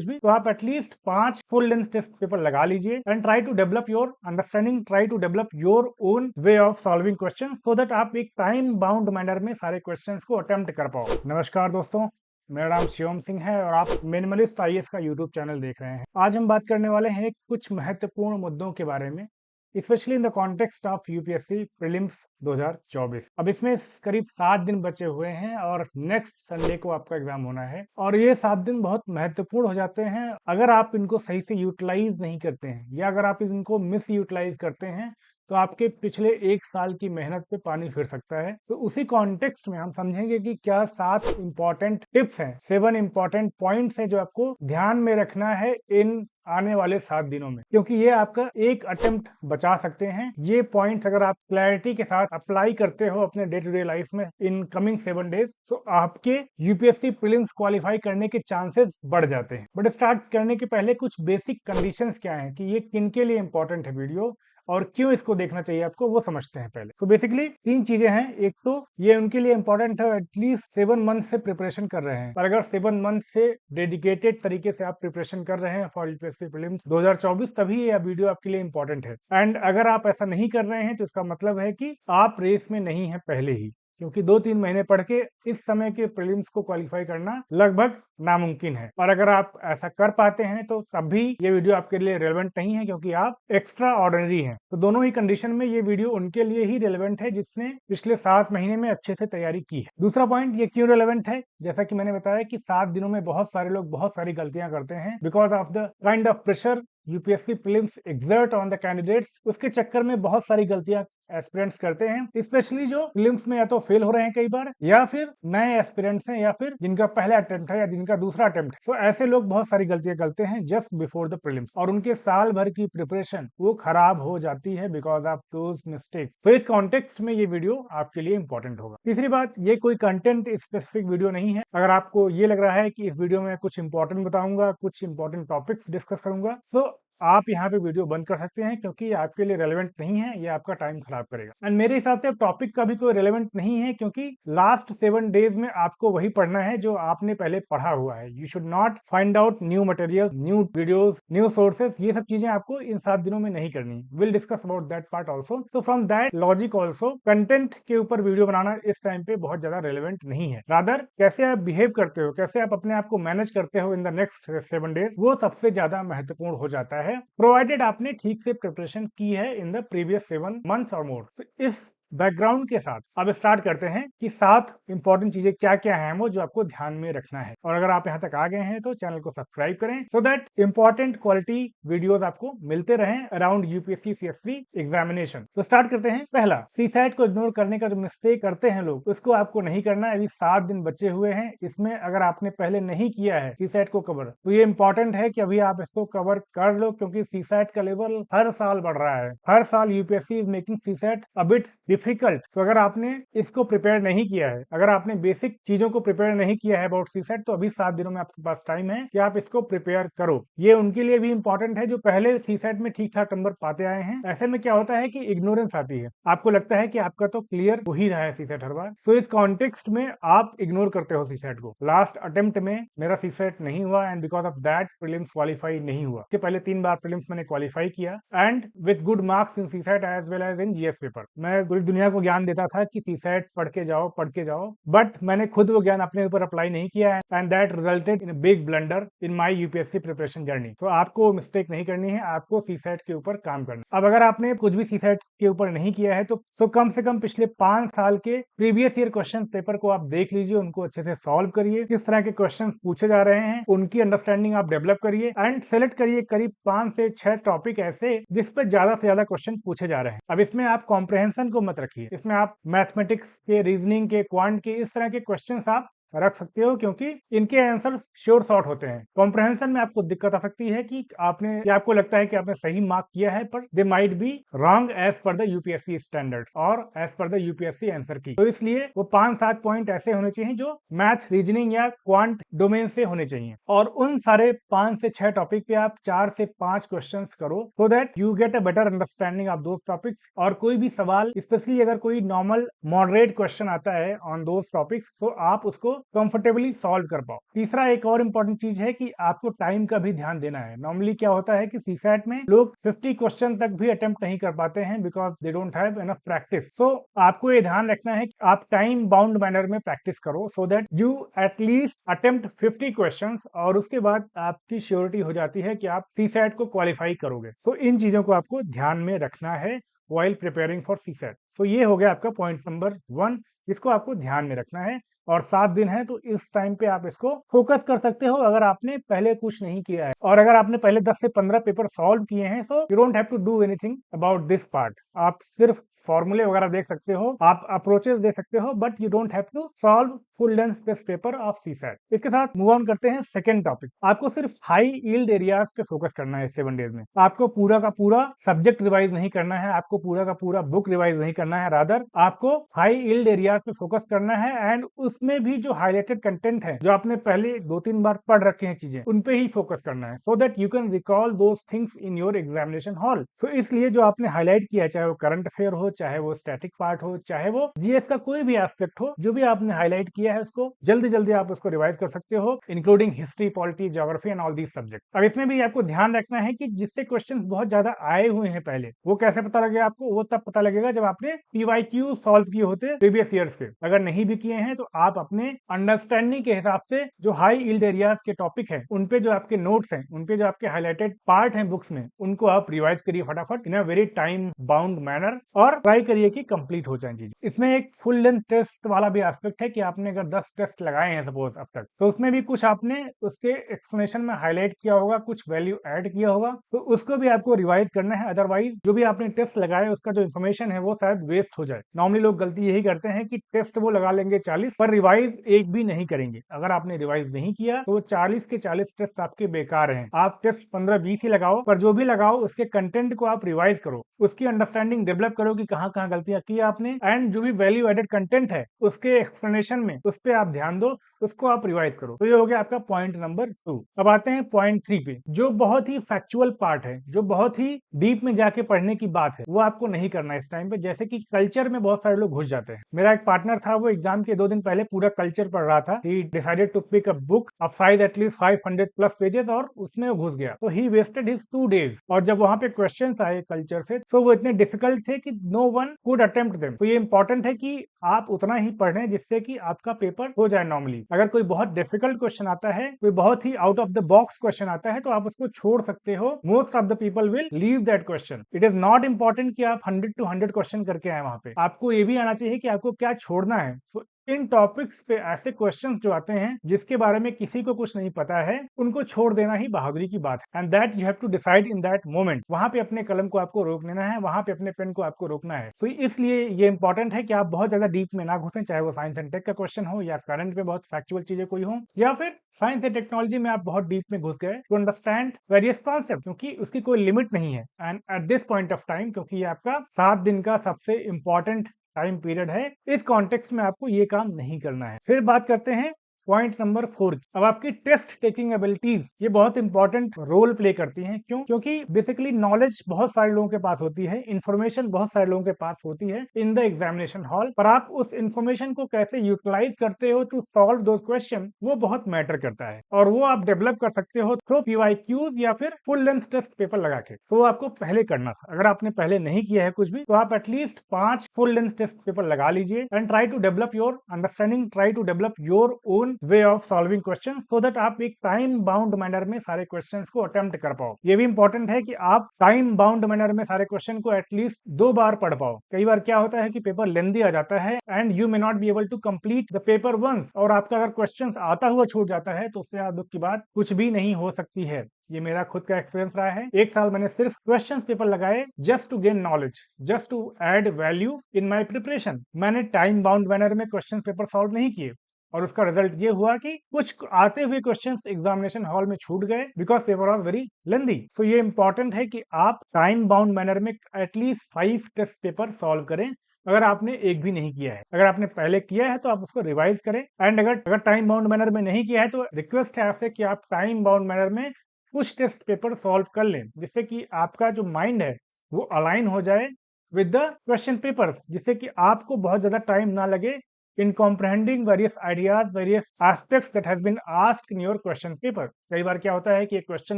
कुछ भी, तो आप at least 5 full length test paper लगा लीजिए and try to develop your understanding, try to develop your own way of solving question, so that आप एक टाइम बाउंड मैनर में सारे क्वेश्चन को अटेम्प्ट कर पाओ। नमस्कार दोस्तों, मेरा नाम शिवम सिंह है और आप मिनिमलिस्ट आईएएस का यूट्यूब चैनल देख रहे हैं। आज हम बात करने वाले हैं कुछ महत्वपूर्ण मुद्दों के बारे में, specially in the context of UPSC prelims 2024। अब इसमें करीब 7 दिन बचे हुए हैं और नेक्स्ट संडे को आपका एग्जाम होना है और ये 7 दिन बहुत महत्वपूर्ण हो जाते हैं अगर आप इनको सही से यूटिलाइज नहीं करते हैं या अगर आप इनको मिस यूटिलाइज करते हैं तो आपके पिछले 1 साल की मेहनत पे पानी फिर सकता है। तो उसी कॉन्टेक्स्ट में हम समझेंगे कि क्या 7 इंपॉर्टेंट टिप्स हैं, 7 इंपॉर्टेंट पॉइंट्स हैं जो आपको ध्यान में रखना है इन आने वाले 7 दिनों में, क्योंकि ये आपका एक अटेम्प्ट बचा सकते हैं। ये पॉइंट्स अगर आप क्लैरिटी के साथ अप्लाई करते हो अपने डे टू डे लाइफ में इन कमिंग 7 डेज, तो आपके यूपीएससी प्रीलिम्स क्वालिफाई करने के चांसेस बढ़ जाते हैं। बट स्टार्ट करने के पहले कुछ बेसिक कंडीशंस क्या हैं कि ये किन के लिए इंपॉर्टेंट है वीडियो और क्यों इसको देखना चाहिए आपको, वो समझते हैं पहले। सो बेसिकली 3 चीजें हैं। एक तो ये उनके लिए इंपॉर्टेंट है एटलीस्ट 7 मंथ से प्रिपरेशन कर रहे हैं, और अगर 7 मंथ से डेडिकेटेड तरीके से आप प्रिपरेशन कर रहे हैं फॉर यूपीएससी प्रीलिम्स 2024, तभी ये वीडियो आपके लिए इंपॉर्टेंट है। एंड अगर आप ऐसा नहीं कर रहे हैं तो इसका मतलब है कि आप रेस में नहीं है पहले ही, क्योंकि 2-3 महीने पढ़ के इस समय के प्रीलिम्स को क्वालिफाई करना लगभग नामुमकिन है। और अगर आप ऐसा कर पाते हैं तो तब भी ये वीडियो आपके लिए रेलेवेंट नहीं है, क्योंकि आप एक्स्ट्रा ऑर्डिनरी हैं। तो दोनों ही कंडीशन में ये वीडियो उनके लिए ही रेलेवेंट है जिसने पिछले 7 महीने में अच्छे से तैयारी की है। दूसरा पॉइंट, ये क्यों रेलेवेंट है, जैसा कि मैंने बताया कि 7 दिनों में बहुत सारे लोग बहुत सारी गलतियां करते हैं because of the kind of pressure UPSC prelims exert on the candidates. उसके चक्कर में बहुत सारी गलतियां एस्पिरेंट्स करते हैं, स्पेशली जो प्रीलिम्स में या तो फेल हो रहे हैं कई बार, या फिर नए एस्पिरेंट्स हैं, या फिर जिनका पहला अटेम्प्ट है या जिनका दूसरा अटेम्प्ट है। तो ऐसे लोग बहुत सारी गलतियां करते हैं जस्ट बिफोर द प्रीलिम्स, और उनके साल भर की प्रिपरेशन वो खराब हो जाती है बिकॉज ऑफ दोज मिस्टेक्स। तो इस कॉन्टेक्स्ट में ये वीडियो आपके लिए इंपॉर्टेंट होगा। तीसरी बात, ये कोई कंटेंट स्पेसिफिक वीडियो नहीं है। अगर आपको ये लग रहा है कि इस वीडियो में कुछ इंपॉर्टेंट बताऊंगा, कुछ इंपॉर्टेंट टॉपिक्स डिस्कस करूंगा, तो आप यहाँ पे वीडियो बंद कर सकते हैं, क्योंकि ये आपके लिए रेलेवेंट नहीं है, ये आपका टाइम खराब करेगा। एंड मेरे हिसाब से टॉपिक का भी कोई रेलेवेंट नहीं है, क्योंकि लास्ट 7 डेज में आपको वही पढ़ना है जो आपने पहले पढ़ा हुआ है। You should not find out new material, new videos, new sources. ये सब चीजें आपको इन 7 दिनों में नहीं करनी। Will discuss about that part also. So from that logic also, content के ऊपर वीडियो बनाना इस टाइम पे बहुत ज्यादा रेलेवेंट नहीं है। रादर कैसे आप बिहेव करते हो, कैसे आप अपने आप को मैनेज करते हो इन द नेक्स्ट 7 डेज, वो सबसे ज्यादा महत्वपूर्ण हो जाता है, प्रोवाइडेड आपने ठीक से प्रिपरेशन की है इन द प्रीवियस 7 मंथ्स और मोर। इस बैकग्राउंड के साथ अब स्टार्ट करते हैं कि 7 इंपॉर्टेंट चीजें क्या क्या हैं वो जो आपको ध्यान में रखना है। और अगर आप यहां तक आ गए हैं तो चैनल को सब्सक्राइब करें, so that important quality videos आपको मिलते रहें अराउंड यूपीएससी सीएसवी एग्जामिनेशन। तो स्टार्ट करते हैं। पहला, सीसैट को इग्नोर करने का जो मिस्टेक करते हैं लोग, उसको आपको नहीं करना है। अभी 7 दिन बचे हुए हैं, इसमें अगर आपने पहले नहीं किया है सीसैट को कवर, तो ये इंपॉर्टेंट है कि अभी आप इसको कवर कर लो, क्योंकि सीसैट का लेवल हर साल बढ़ रहा है। हर साल UPSC is making CSAT a bit difficult. तो अगर आपने इसको प्रिपेयर नहीं किया है, अगर आपने बेसिक चीजों को प्रिपेयर नहीं किया है अबाउट सीसैट, तो अभी 7 दिनों में आपके पास टाइम है कि आप इसको प्रिपेयर करो। ये उनके लिए भी इंपॉर्टेंट है जो पहले सीसैट में ठीक ठाक नंबर पाते आए हैं। ऐसे में क्या होता है कि इग्नोरेंस आती है, आपको लगता है कि आपका तो क्लियर हो ही रहा है सीसैट हर बार। सो इस कॉन्टेक्स्ट में आप इग्नोर करते हो सीसैट को। लास्ट अटेम्प्ट में मेरा सीसैट नहीं हुआ and because of that prelims qualify नहीं हुआ। इसके पहले 3 बार प्रीलिम्स मैंने क्वालिफाई किया and with good marks in CSAT as well as in GS paper. मैं पूरी दुनिया को ज्ञान देता था कि सीसैट पढ़ के जाओ, बट मैंने खुद वो ज्ञान अपने ऊपर अप्लाई नहीं किया है and that resulted in a big blunder in my UPSC preparation journey. तो आपको मिस्टेक नहीं करनी है, आपको सीसैट के ऊपर काम करना। अब अगर आपने कुछ भी सीसैट के ऊपर नहीं किया है तो कम से कम पिछले 5 साल के प्रीवियस ईयर क्वेश्चन पेपर को आप देख लीजिए, उनको अच्छे से सॉल्व करिए, किस तरह के क्वेश्चन पूछे जा रहे हैं उनकी अंडरस्टैंडिंग आप डेवलप करिए एंड सेलेक्ट करिए करीब 5 से 6 टॉपिक ऐसे जिस पे ज्यादा से ज्यादा क्वेश्चन पूछे जा रहे हैं। अब इसमें आप कॉम्प्रहेंशन को मत रखिए, इसमें आप मैथमेटिक्स के, रीजनिंग के, क्वांट के, इस तरह के क्वेश्चंस आप रख सकते हो, क्योंकि इनके आंसर श्योर शॉर्ट होते हैं। कॉम्प्रहेंशन में आपको दिक्कत आ सकती है कि आपको लगता है कि आपने सही मार्क किया है, पर they might be wrong as per the UPSC standards और as per the UPSC answer key. तो इसलिए वो 5-7 पॉइंट ऐसे होने चाहिए जो मैथ, रीजनिंग या क्वांट डोमेन से होने चाहिए, और उन सारे 5 से 6 टॉपिक पे आप 4 से 5 क्वेश्चन करो, so that you get a better understanding of those topics. और कोई भी सवाल, स्पेशली अगर कोई नॉर्मल मॉडरेट क्वेश्चन आता है ऑन दोज टॉपिक्स, तो आप उसको कंफर्टेबली सॉल्व कर पाओ। तीसरा एक और इम्पोर्टेंट चीज है कि आपको टाइम का भी ध्यान देना है। नॉर्मली क्या होता है कि सीसैट में लोग 50 क्वेश्चन तक भी अटेम्प्ट नहीं कर पाते हैं because they don't have enough practice. So आपको ये ध्यान रखना है कि आप टाइम बाउंड मैनर में प्रैक्टिस करो so that you at least attempt 50 questions और उसके बाद आपकी श्योरिटी हो जाती है कि आप सीसैट को क्वालिफाई करोगे। सो इन चीजों को आपको ध्यान में रखना है while preparing for CSAT। तो ये हो गया आपका पॉइंट नंबर 1, इसको आपको ध्यान में रखना है। और 7 दिन है तो इस टाइम पे आप इसको फोकस कर सकते हो अगर आपने पहले कुछ नहीं किया है। और अगर आपने पहले 10 से 15 पेपर सॉल्व किए हैं so you don't have to do anything about this part. आप सिर्फ फॉर्मूले वगैरह देख सकते हो, आप अप्रोचेस दे सकते हो, but you don't have to solve full length test paper of CSAT. इसके साथ मूव ऑन करते हैं सेकंड टॉपिक। आपको सिर्फ हाई यील्ड एरियाज पे फोकस करना है इस 7 डेज में। आपको पूरा का पूरा सब्जेक्ट रिवाइज नहीं करना है, आपको पूरा का पूरा बुक रिवाइज नहीं करना है, रादर आपको हाई यील्ड एरियाज पे फोकस करना है एंड उसमें भी जो हाईलाइटेड कंटेंट है, जो आपने पहले 2-3 बार पढ़ रखे हैं चीजें, उन पे ही फोकस करना है so that you can recall those things in your examination hall. So इसलिए जो आपने हाईलाइट किया, चाहे वो करंट अफेयर हो, चाहे वो स्टैटिक पार्ट हो, चाहे वो जीएस का कोई भी एस्पेक्ट हो, जो भी आपने हाईलाइट किया है उसको जल्दी जल्दी आप उसको रिवाइज कर सकते हो, including history, polity, geography and all these subject. अब इसमें भी आपको ध्यान रखना है कि जिससे क्वेश्चंस बहुत ज्यादा आए हुए हैं पहले, वो कैसे पता लगेगा आपको? वो तब पता लगेगा जब आपने पीवाईक्यू सॉल्व किए होते प्रीवियस ईयर्स के। अगर नहीं भी किए हैं तो आप अपने अंडरस्टैंडिंग के हिसाब से जो हाई यील्ड एरियाज के टॉपिक है, उन पे जो आपके नोट्स हैं, उन पे जो आपके हाईलाइटेड पार्ट हैं बुक्स में, उनको आप रिवाइज करिए फटाफट in a very time bound manner और ट्राई करिए कि कंप्लीट हो जाए चीजें। इसमें एक फुल लेंथ टेस्ट वाला भी एस्पेक्ट है कि आपने अगर 10 टेस्ट लगाए हैं सपोज अब तक, तो उसमें भी कुछ आपने उसके एक्सप्लेनेशन में हाईलाइट किया होगा, कुछ वैल्यू ऐड किया होगा, तो उसको भी आपको रिवाइज करना है। अदरवाइज जो भी आपने टेस्ट लगाए उसका जो इन्फॉर्मेशन है वो शायद वेस्ट हो जाए। नॉर्मली लोग गलती यही करते हैं कि टेस्ट वो लगा लेंगे 40 पर रिवाइज एक भी नहीं करेंगे। अगर आपने रिवाइज नहीं किया तो 40 के 40 टेस्ट आपके बेकार हैं। आप टेस्ट 15-20 ही लगाओ, पर जो भी लगाओ उसके कंटेंट को आप रिवाइज करो, उसकी अंडरस्टैंडिंग डेवलप करो कि कहाँ कहाँ गलतियां की आपने, एंड जो भी वैल्यू एडेड कंटेंट है उसके एक्सप्लेनेशन में उस पर आप ध्यान दो, उसको आप रिवाइज करो। तो ये हो गया आपका पॉइंट नंबर 2। अब आते हैं पॉइंट 3 पे, जो बहुत ही फैक्चुअल पार्ट है, जो बहुत ही डीप में जाके पढ़ने की बात है, वो आपको नहीं करना इस टाइम पे। जैसे कि कल्चर में बहुत सारे लोग घुस जाते हैं। मेरा एक पार्टनर था, वो एग्जाम के 2 दिन पहले पूरा कल्चर पढ़ रहा था। He decided to pick a book of size at least 500 plus pages और उसमें वो घुस गया। तो ही वेस्टेड हिज 2 डेज। और जब वहां पे क्वेश्चंस आए कल्चर से तो वो इतने डिफिकल्ट थे कि no one could attempt them. तो ये इंपॉर्टेंट है कि आप उतना ही पढ़ें जिससे कि आपका पेपर हो जाए। नॉर्मली अगर कोई बहुत डिफिकल्ट क्वेश्चन आता है, कोई बहुत ही out of the box question आता है, तो आप उसको छोड़ सकते हो। Most of the people will leave that question. It is not important कि आप 100 to 100 क्वेश्चन करके आए वहां पे। आपको ये भी आना चाहिए कि आपको क्या छोड़ना है। So, इन टॉपिक्स पे ऐसे क्वेश्चंस जो आते हैं जिसके बारे में किसी को कुछ नहीं पता है, उनको छोड़ देना ही बहादुरी की बात है। And that you have to decide in that moment. वहां पे अपने कलम को आपको रोक लेना है, वहां पे अपने पेन को आपको रोकना है। सो इसलिए ये इंपॉर्टेंट है कि आप बहुत ज्यादा डीप में ना घुसें, चाहे वो साइंस एंड टेक का क्वेश्चन हो या करंट पे बहुत फैक्चुअल चीजें कोई हो, या फिर साइंस एंड टेक्नोलॉजी में आप बहुत डीप में घुस गए टू अंडरस्टैंड वेरियस कॉन्सेप्ट, क्योंकि उसकी कोई लिमिट नहीं है। And at this point of time, क्योंकि ये आपका 7 दिन का सबसे इंपॉर्टेंट टाइम पीरियड है, इस कॉन्टेक्स्ट में आपको ये काम नहीं करना है। फिर बात करते हैं पॉइंट नंबर 4 की। अब आपकी टेस्ट टेकिंग एबिलिटीज ये बहुत इंपॉर्टेंट रोल प्ले करती हैं। क्यों? क्योंकि बेसिकली नॉलेज बहुत सारे लोगों के पास होती है, इन्फॉर्मेशन बहुत सारे लोगों के पास होती है इन द एग्जामिनेशन हॉल, पर आप उस इन्फॉर्मेशन को कैसे यूटिलाइज करते हो टू सॉल्व दोज क्वेश्चन, वो बहुत मैटर करता है। और वो आप डेवलप कर सकते हो थ्रू पीवाईक्यूज या फिर फुल लेंथ टेस्ट पेपर लगा के। तो आपको पहले करना था। अगर आपने पहले नहीं किया है कुछ भी, तो आप at least 5 full length test paper लगा लीजिए and try to develop your understanding, try to develop your own way of solving question, so that आप एक टाइम बाउंड मैनर में सारे क्वेश्चंस को अटेम्प्ट कर पाओ। ये भी इंपॉर्टेंट है कि आप टाइम बाउंड मैनर में सारे क्वेश्चन को एटलीस्ट 2 बार पढ़ पाओ। कई बार क्या होता है कि पेपर लेंदी आ जाता है and you may not be able to complete the paper once, और आपका अगर क्वेश्चंस आता हुआ छूट जाता है तो उससे ज्यादा दुख की बात कुछ भी नहीं हो सकती है। ये मेरा खुद का एक्सपीरियंस रहा है। 1 साल मैंने सिर्फ क्वेश्चंस पेपर लगाए just to gain knowledge, just to add value in my preparation. मैंने टाइम बाउंड मैनर में क्वेश्चन पेपर सॉल्व नहीं किए, और उसका रिजल्ट ये हुआ कि कुछ आते हुए क्वेश्चंस एग्जामिनेशन हॉल में छूट गए because paper was very lengthy. So ये इंपॉर्टेंट है कि आप टाइम बाउंड मैनर में एटलीस्ट 5 टेस्ट पेपर सॉल्व करें। अगर आपने एक भी नहीं किया है, अगर आपने पहले किया है तो आप उसको रिवाइज करें। एंड अगर टाइम बाउंड मैनर में नहीं किया है तो रिक्वेस्ट है आपसे कि आप टाइम बाउंड मैनर में कुछ टेस्ट पेपर सॉल्व कर लें, जिससे कि आपका जो माइंड है वो अलाइन हो जाए विद द क्वेश्चन पेपर्स, जिससे कि आपको बहुत ज्यादा टाइम ना लगे in comprehending various ideas, various aspects that has been asked in your question paper. कई बार क्या होता है कि एक क्वेश्चन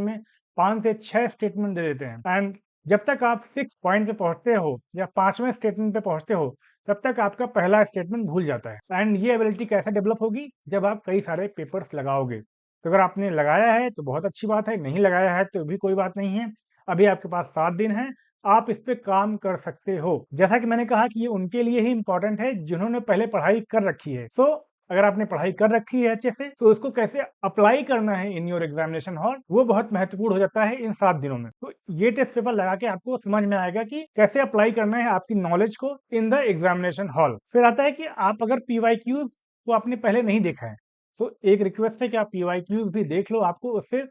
में 5 से 6 स्टेटमेंट दे देते हैं एंड जब तक आप 6 पॉइंट पे पहुंचते हो या 5वें स्टेटमेंट पे पहुंचते हो तब तक आपका पहला स्टेटमेंट भूल जाता है। एंड ये एबिलिटी कैसे डेवलप होगी? जब आप कई सारे पेपर्स लगाओगे। तो अगर आपने लगाया है तो बहुत अच्छी बात है, नहीं लगाया है तो भी कोई बात नहीं है। अभी आपके पास 7 दिन है, आप इस पे काम कर सकते हो। जैसा कि मैंने कहा कि ये उनके लिए ही इंपॉर्टेंट है जिन्होंने पहले पढ़ाई कर रखी है। सो अगर आपने पढ़ाई कर रखी है अच्छे से तो उसको कैसे अप्लाई करना है इन योर एग्जामिनेशन हॉल, वो बहुत महत्वपूर्ण हो जाता है इन 7 दिनों में। तो ये टेस्ट पेपर लगा के आपको समझ में आएगा कि कैसे अप्लाई करना है आपकी नॉलेज को इन द एग्जामिनेशन हॉल। फिर आता है कि आप अगर PYQs को आपने पहले नहीं देखा है, सो एक रिक्वेस्ट है कि आप PYQs भी देख लो, आपको उससे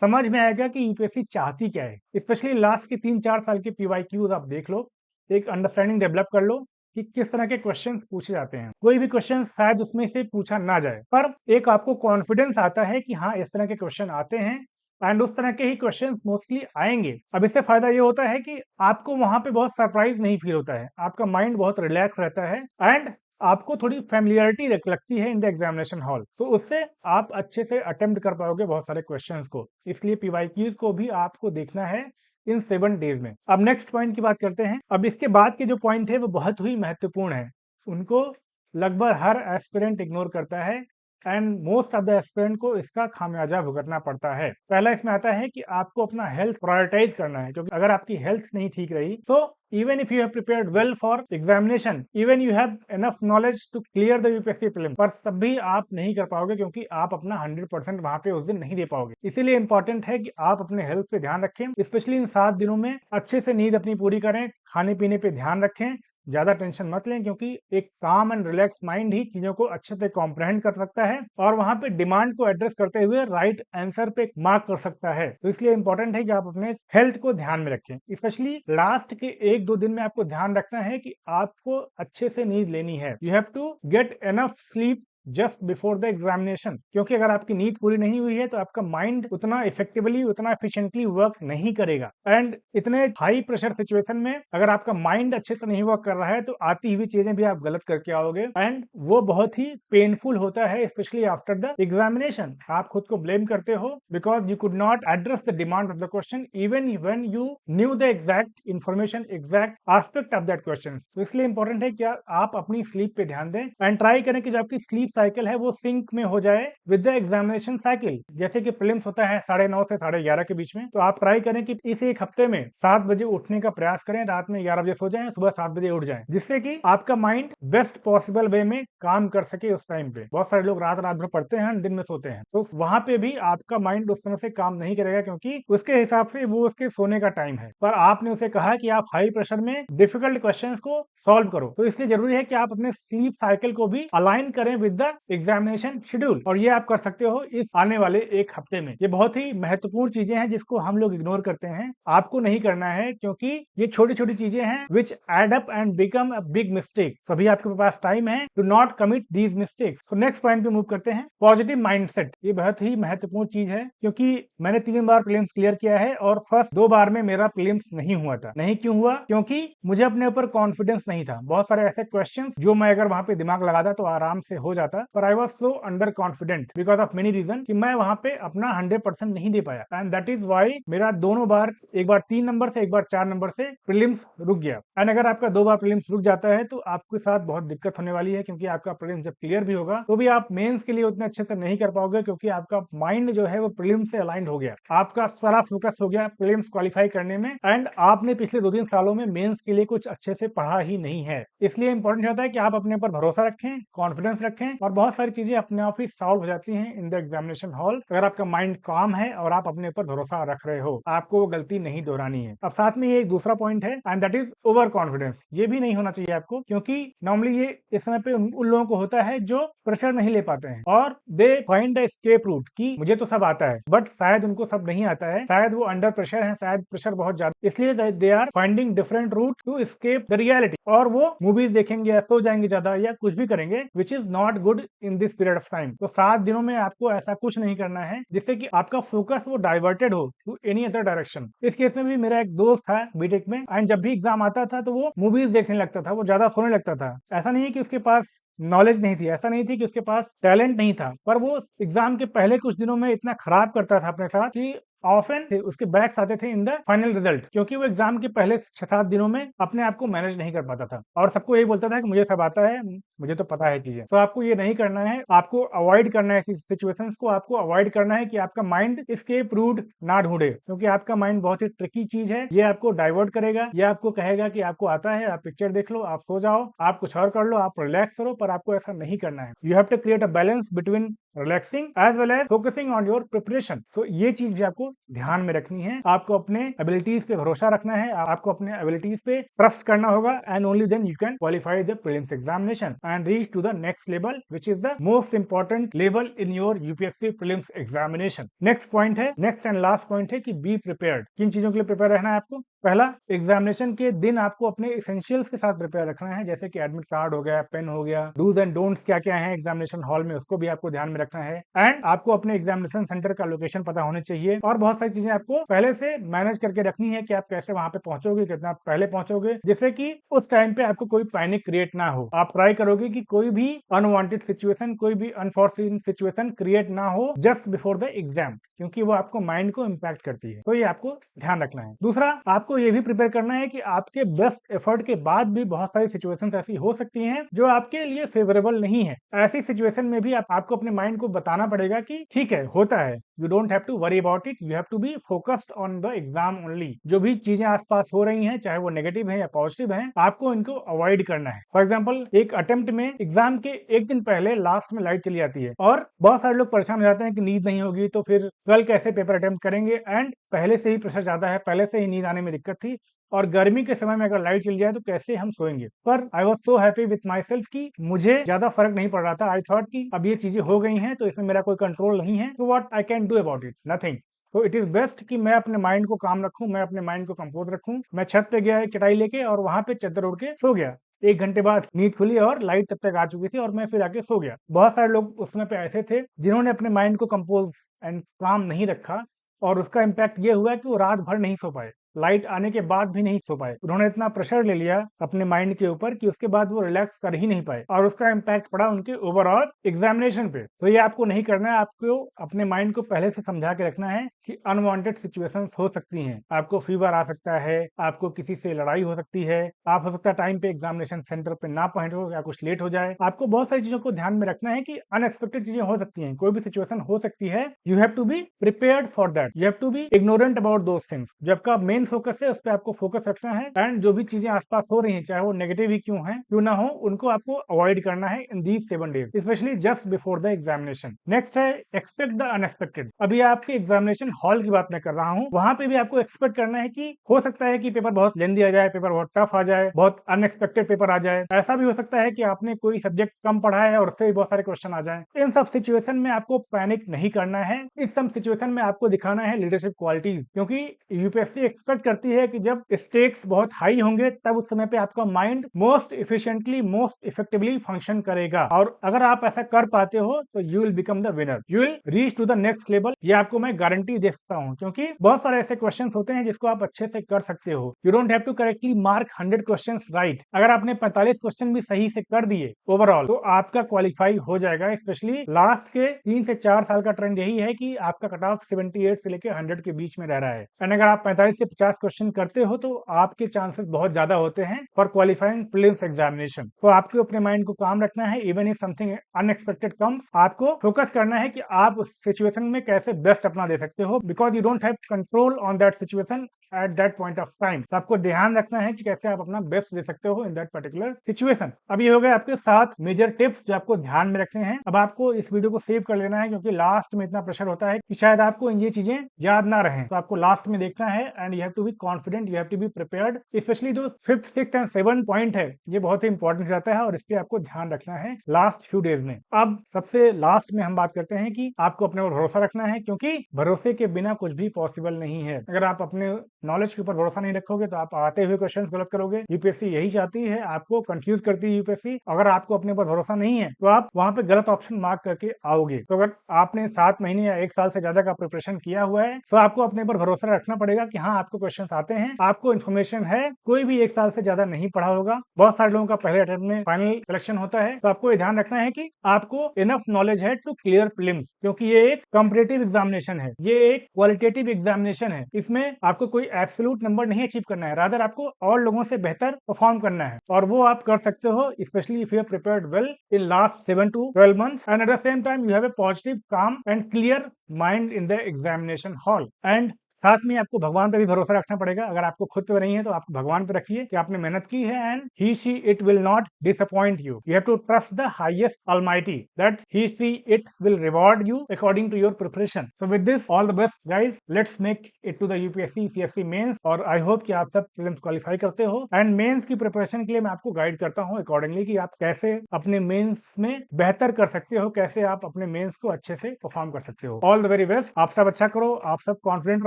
समझ में आएगा कि यूपीएससी चाहती क्या है। स्पेशली लास्ट के 3-4 साल के PYQs आप देख लो, एक अंडरस्टैंडिंग डेवलप कर लो कि किस तरह के क्वेश्चंस पूछे जाते हैं। कोई भी क्वेश्चन शायद उसमें से पूछा ना जाए, पर एक आपको कॉन्फिडेंस आता है कि हाँ इस तरह के क्वेश्चन आते हैं एंड उस तरह के ही क्वेश्चंस मोस्टली आएंगे। अब इससे फायदा ये होता है कि आपको वहां पे बहुत सरप्राइज नहीं फील होता है, आपका माइंड बहुत रिलैक्स रहता है एंड आपको थोड़ी फेमिलियरिटी लगती है इन द एग्जामिनेशन हॉल। सो उससे आप अच्छे से अटेम्प्ट कर पाओगे बहुत सारे क्वेश्चंस को। इसलिए PYQs को भी आपको देखना है इन 7 डेज में। अब नेक्स्ट पॉइंट की बात करते हैं। अब इसके बाद के जो पॉइंट है वो बहुत ही महत्वपूर्ण है, उनको लगभग हर एस्पिरेंट इग्नोर करता है and most of the aspirant को इसका खामियाजा भुगतना पड़ता है। पहला इसमें आता है कि आपको अपना हेल्थ प्रायोरिटाइज करना है, क्योंकि अगर आपकी हेल्थ नहीं ठीक रही तो even if you have prepared well for examination, even you have enough knowledge to clear the UPSC prelim, पर तब भी आप नहीं कर पाओगे क्योंकि आप अपना 100% वहां पे उस दिन नहीं दे पाओगे। इसीलिए इंपॉर्टेंट है कि आप अपने हेल्थ पे ध्यान रखें, स्पेशली इन 7 दिनों में अच्छे से नींद अपनी पूरी करें, खाने पीने पे ध्यान रखें, ज्यादा टेंशन मत लें, क्योंकि एक काम एंड रिलैक्स माइंड ही चीजों को अच्छे से कॉम्प्रहेंड कर सकता है और वहां पे डिमांड को एड्रेस करते हुए राइट आंसर पे मार्क कर सकता है। तो इसलिए इंपॉर्टेंट है कि आप अपने हेल्थ को ध्यान में रखें। स्पेशली लास्ट के 1-2 दिन में आपको ध्यान रखना है कि आपको अच्छे से नींद लेनी है। You have to get enough sleep just before the examination, क्योंकि अगर आपकी नींद पूरी नहीं हुई है तो आपका माइंड उतना इफेक्टिवली, उतना एफिशिएंटली वर्क नहीं करेगा एंड इतने हाई प्रेशर सिचुएशन में अगर आपका माइंड अच्छे से नहीं वर्क कर रहा है तो आती हुई चीजें भी आप गलत करके आओगे एंड वो बहुत ही पेनफुल होता है, स्पेशली आफ्टर द एग्जामिनेशन। आप खुद को ब्लेम करते हो because you could not address the demand of the question even when you new the exact information, exact aspect of that question. तो इसलिए इंपॉर्टेंट है कि आप अपनी स्लीप पे ध्यान दें एंड ट्राई करें कि जो आपकी स्लीप साइकिल है वो सिंक में हो जाए विद द एग्जामिनेशन साइकिल। जैसे कि प्रीलिम्स होता है 9:30 से 11:30 के बीच में, तो आप ट्राई करें कि इस एक हफ्ते में 7 बजे उठने का प्रयास करें, रात में 11 बजे सो जाएं, सुबह 7 बजे उठ जाएं, जिससे कि आपका माइंड बेस्ट पॉसिबल वे में काम कर सके उस टाइम पे। बहुत सारे लोग रात भर पढ़ते हैं, दिन में सोते हैं, तो वहां पे भी आपका माइंड उस तरह से काम नहीं करेगा क्योंकि उसके हिसाब से वो उसके सोने का टाइम है। पर आपने उसे कहा कि आप हाई प्रेशर में डिफिकल्ट क्वेश्चंस को सॉल्व करो, तो इसलिए जरूरी है कि आप अपने स्लीप साइकिल को भी अलाइन करें विद द एग्जामिनेशन शेड्यूल, और ये आप कर सकते हो इस आने वाले एक हफ्ते में। ये बहुत ही महत्वपूर्ण चीजें हैं जिसको हम लोग इग्नोर करते हैं, आपको नहीं करना है क्योंकि ये छोटी छोटी चीजें हैं which add up and become a big mistake. सभी आपके पास टाइम है to not commit these mistakes. So next point पे मूव करते हैं, पॉजिटिव माइंडसेट। ये बहुत ही महत्वपूर्ण चीज है क्योंकि मैंने 3 बार प्रीलिम्स क्लियर किया है और फर्स्ट 2 बार में मेरा प्रीलिम्स नहीं हुआ था। नहीं क्यों हुआ? क्योंकि मुझे अपने ऊपर कॉन्फिडेंस नहीं था। बहुत सारे ऐसे क्वेश्चंस जो मैं अगर वहां पे दिमाग लगाता तो आराम से हो जाता, पर I was so underconfident because of many reason कि मैं वहां पे अपना 100% नहीं दे पाया एंड दैट इज वाई मेरा दोनों बार, एक बार 3 नंबर से, एक बार 4 नंबर से प्रीलिम्स रुक गया। एंड अगर आपका 2 बार प्रीलिम्स रुक जाता है तो आपके साथ बहुत दिक्कत होने वाली है, क्योंकि आपका प्रीलिम्स जब क्लियर भी होगा तो भी आप मेंस के लिए उतने अच्छे से नहीं कर पाओगे, क्योंकि आपका माइंड जो है वो प्रीलिम्स से अलाइंड हो गया, आपका सारा फोकस हो गया प्रीलिम्स क्वालिफाई करने में एंड आपने पिछले 2-3 सालों में मेंस के लिए कुछ अच्छे से पढ़ा ही नहीं है। इसलिए इंपॉर्टेंट होता है कि आप अपने ऊपर भरोसा रखें, कॉन्फिडेंस रखें, और बहुत सारी चीजें अपने आप ही सॉल्व हो जाती हैं इन द एग्जामिनेशन हॉल अगर आपका माइंड काम है और आप अपने ऊपर भरोसा रख रहे हो। आपको वो गलती नहीं दोहरानी है। अब साथ में ये एक दूसरा पॉइंट है and that is over confidence. ये भी नहीं होना चाहिए आपको, क्योंकि नॉर्मली ये इस समय पे उन लोगों को होता है जो प्रेशर नहीं ले पाते हैं और they find the escape route कि मुझे तो सब आता है, बट शायद उनको सब नहीं आता है, शायद वो अंडर प्रेशर है, शायद प्रेशर बहुत ज्यादा, इसलिए they are finding different route to escape the reality, और वो मूवीज देखेंगे या सो जाएंगे ज्यादा या कुछ भी करेंगे which is not good in this period of time. तो 7 दिनों में आपको ऐसा कुछ नहीं करना है जिससे कि आपका फोकस वो डाइवर्टेड हो टू एनी अदर डायरेक्शन। इस केस में भी मेरा एक दोस्त था बीटेक में, एंड जब भी एग्जाम आता था तो वो मूवीज देखने लगता था, वो ज्यादा सोने लगता था। ऐसा नहीं है कि उसके पास नॉलेज नहीं थी, ऐसा नहीं थी कि उसके पास टैलेंट नहीं था, पर वो एग्जाम के पहले कुछ दिनों में इतना खराब करता था अपने साथ कि ऑफन उसके बैक्स आते थे इन द फाइनल रिजल्ट, क्योंकि वो एग्जाम के पहले 6-7 दिनों में अपने आप को मैनेज नहीं कर पाता था और सबको यही बोलता था कि मुझे सब आता है, मुझे तो पता है चीजें। तो आपको ये नहीं करना है, आपको अवॉइड करना है ऐसी सिचुएशंस को, आपको अवॉइड करना है कि आपका माइंड एस्केप रूट ना ढूंढे, क्योंकि आपका माइंड बहुत ही ट्रिकी चीज है। ये आपको डाइवर्ट करेगा, ये आपको कहेगा कि आपको आता है, आप पिक्चर देख लो, आप सो जाओ, आप कुछ और कर लो, आप रिलैक्स करो, पर आपको ऐसा नहीं करना है। You have to create a balance between relaxing as well as focusing on your preparation. तो ये चीज भी आपको ध्यान में रखनी है। आपको अपने एबिलिटीज पे भरोसा रखना है, आपको अपने एबिलिटीज पे ट्रस्ट करना होगा, and only then you can qualify the prelims examination and reach to the next level which is the most important level in your UPSC prelims examination. Next point है, नेक्स्ट एंड लास्ट पॉइंट है कि be prepared. किन चीजों के लिए prepare रहना है आपको? पहला, एग्जामिनेशन के दिन आपको अपने एसेंशियल्स के साथ प्रिपेयर रखना है, जैसे कि एडमिट कार्ड हो गया, पेन हो गया, डूज एंड डोंट्स क्या क्या है एग्जामिनेशन हॉल में, उसको भी आपको ध्यान में रखना है। एंड आपको अपने एग्जामिनेशन सेंटर का लोकेशन पता होनी चाहिए, और बहुत सारी चीजें आपको पहले से मैनेज करके रखनी है कि आप कैसे वहां पे पहुंचोगे, कितना पहले पहुंचोगे, जिससे कि उस टाइम पे आपको कोई पैनिक क्रिएट ना हो। आप ट्राई करोगे कि कोई भी अनवांटेड सिचुएशन, कोई भी अनफॉर्सीन सिचुएशन क्रिएट ना हो जस्ट बिफोर द एग्जाम, क्योंकि वो आपको माइंड को इम्पैक्ट करती है। तो ये आपको ध्यान रखना है। दूसरा, आपको ये भी प्रिपेयर करना है कि आपके बेस्ट एफर्ट के बाद भी बहुत सारी सिचुएशंस ऐसी हो सकती हैं जो आपके लिए फेवरेबल नहीं है। ऐसी सिचुएशन में भी आपको अपने माइंड को बताना पड़ेगा कि ठीक है, होता है, you don't have to worry about it, you have to be focused on the exam only. जो भी चीजें आसपास हो रही हैं, चाहे वो नेगेटिव है या पॉजिटिव है, आपको इनको अवॉइड करना है। फॉर एग्जाम्पल, एक अटेम्प्ट में एग्जाम के एक दिन पहले लास्ट में लाइट चली जाती है और बहुत सारे लोग परेशान हो जाते हैं कि नींद नहीं होगी तो फिर कल कैसे पेपर अटेम्प्ट करेंगे, एंड पहले से ही प्रेशर ज्यादा है, पहले से ही नींद आने में दिक्कत थी, और गर्मी के समय में अगर लाइट चली जाए तो कैसे हम सोएंगे। पर I was so happy with my self कि मुझे ज्यादा फर्क नहीं पड़ रहा था। आई थॉट कि अब ये चीजें हो गई हैं तो इसमें मेरा कोई कंट्रोल नहीं है, तो what I can do about it, nothing. तो इट इज बेस्ट कि मैं अपने माइंड को काम रखूं, मैं अपने माइंड को कंपोज रखूं। मैं छत पे गया चटाई लेके और वहां पे चद्दर उड़ के सो गया। 1 घंटे बाद नींद खुली और लाइट तब तक आ चुकी थी और मैं फिर आके सो गया। बहुत सारे लोग उस समय पे ऐसे थे जिन्होंने अपने माइंड को कंपोज एंड काम नहीं रखा, और उसका इम्पैक्ट ये हुआ कि वो रात भर नहीं सो पाए, लाइट आने के बाद भी नहीं सो पाए। उन्होंने इतना प्रेशर ले लिया अपने माइंड के ऊपर कि उसके बाद वो रिलैक्स कर ही नहीं पाए, और उसका इम्पैक्ट पड़ा उनके ओवरऑल एग्जामिनेशन पे। तो ये आपको नहीं करना है। आपको अपने माइंड को पहले से समझा के रखना है कि अनवांटेड सिचुएशंस हो सकती हैं। आपको फीवर आ सकता है, आपको किसी से लड़ाई हो सकती है, आप हो सकता है टाइम पे एग्जामिनेशन सेंटर पे ना पहुंचो या कुछ लेट हो जाए। आपको बहुत सारी चीजों को ध्यान में रखना है कि अनएक्सपेक्टेड चीजें हो सकती हैं, कोई भी सिचुएशन हो सकती है। You have to be prepared for that, you have to be ignorant about those things. जो आपका मेन फोकस है उस पर आपको फोकस रखना है, एंड जो भी चीजें आसपास हो रही हैं, चाहे वो नेगेटिव ही क्यों है, क्यों ना हो, उनको आपको अवॉइड करना है in these 7 days, specially just before the examination. Next है एक्सपेक्ट द अनएक्सपेक्टेड। अभी आपके एग्जामिनेशन हॉल की बात मैं कर रहा हूँ, वहां पे भी आपको एक्सपेक्ट करना है कि हो सकता है कि पेपर बहुत लेंदी आ जाए, पेपर बहुत टफ आ जाए, बहुत अनएक्सपेक्टेड पेपर आ जाए। ऐसा भी हो सकता है कि आपने कोई सब्जेक्ट कम पढ़ा है और उससे भी बहुत सारे क्वेश्चन आ जाए। इन सब सिचुएशन में आपको पैनिक नहीं करना है। इस सब सिचुएशन में आपको दिखाना है लीडरशिप क्वालिटी, क्योंकि यूपीएससी एक्सपेक्ट करती है कि जब स्टेक्स बहुत हाई होंगे तब उस समय पे आपका mind most efficiently, most effectively function करेगा, और अगर आप ऐसा कर पाते हो तो you will become the winner, you will reach to the next level. ये आपको मैं गारंटी दे सकता हूँ, क्योंकि बहुत सारे ऐसे क्वेश्चन होते हैं जिसको आप अच्छे से कर सकते हो। You don't have to correctly mark 100 question right. अगर आपने 45 क्वेश्चन भी सही से कर दिए ओवरऑल, तो आपका क्वालिफाई हो जाएगा। स्पेशली लास्ट के 3 से 4 साल का ट्रेंड यही है कि आपका कट ऑफ 78 से लेकर 100 के बीच में रह रहा है, एंड अगर आप 45 से 50 क्वेश्चन करते हो तो आपके चांसेस बहुत ज्यादा होते हैं फॉर क्वालिफाइंग प्रीलिम्स एग्जामिनेशन। तो आपको अपने माइंड को काम रखना है, even if something unexpected comes, आपको फोकस करना है कि आप उस सिचुएशन में कैसे बेस्ट अपना दे सकते हो, because you don't have control on that situation at that point of time. तो आपको ध्यान रखना है कि कैसे आप अपना बेस्ट दे सकते हो इन दैट पर्टिकुलर सिचुएशन। अब ये हो गए आपके 7 मेजर टिप्स जो आपको ध्यान में रखने हैं। अब आपको इस वीडियो को सेव कर लेना है, क्योंकि लास्ट में इतना प्रेशर होता है कि शायद आपको ये चीजें याद ना रहें, तो आपको लास्ट में देखना है, and you have to be confident, you have to be prepared. Specially जो 5th 6th and 7th point है, ये बहुत ही इंपॉर्टेंट रहता है और इस पे आपको ध्यान रखना है लास्ट फ्यू डेज में। अब सबसे लास्ट में हम बात करते हैं कि आपको अपने ऊपर भरोसा रखना है, क्योंकि भरोसे के बिना कुछ भी पॉसिबल नहीं है। अगर आप अपने नॉलेज के ऊपर भरोसा नहीं रखोगे तो आप आते हुए क्वेश्चन गलत करोगे। यूपीएससी यही चाहती है, आपको कंफ्यूज करती है यूपीएससी। अगर आपको अपने ऊपर भरोसा नहीं है तो आप वहां पे गलत ऑप्शन मार्क करके आओगे। तो अगर आपने 7 महीने या 1 साल से ज्यादा का प्रिपरेशन किया हुआ है तो आपको अपने ऊपर भरोसा रखना पड़ेगा कि हाँ, आपको क्वेश्चन आते हैं, आपको इन्फॉर्मेशन है। कोई भी 1 साल से ज्यादा नहीं पढ़ा होगा। बहुत सारे लोगों का पहले अटेम्प्ट में फाइनल सिलेक्शन होता है, तो आपको ये ध्यान रखना है कि आपको इनफ नॉलेज है टू क्लियर प्रीलिम्स, क्योंकि ये एक कॉम्पिटिटिव एग्जामिनेशन है, ये एक क्वालिटेटिव एग्जामिनेशन है। इसमें आपको कोई एब्सोल्यूट नंबर नहीं अचीव करना है, रादर आपको और लोगों से बेहतर परफॉर्म करना है, और वो आप कर सकते हो specially if you have prepared well in last 7 to 12 months and at the same time you have a positive, calm and clear mind in the examination hall. And साथ में आपको भगवान पे भी भरोसा रखना पड़ेगा। अगर आपको खुद पे नहीं है तो आप भगवान पे रखिए कि आपने मेहनत की है, and he she it will not disappoint you. You have to trust the highest almighty that he she it will reward you according to your preparation. So with this all the best guys, let's make it to the UPSC CSC mains, और I hope कि आप सब prelims qualify करते हो। And mains की preparation के लिए मैं आपको गाइड करता हूँ अकॉर्डिंगली कि आप कैसे अपने मेंस में बेहतर कर सकते हो, कैसे आप अपने मेंस को अच्छे से परफॉर्म कर सकते हो। ऑल द वेरी बेस्ट, आप सब अच्छा करो, आप सब कॉन्फिडेंट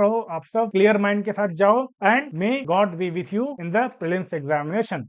रहो, आप सब क्लियर माइंड के साथ जाओ, and may God B with you in the prelims examination.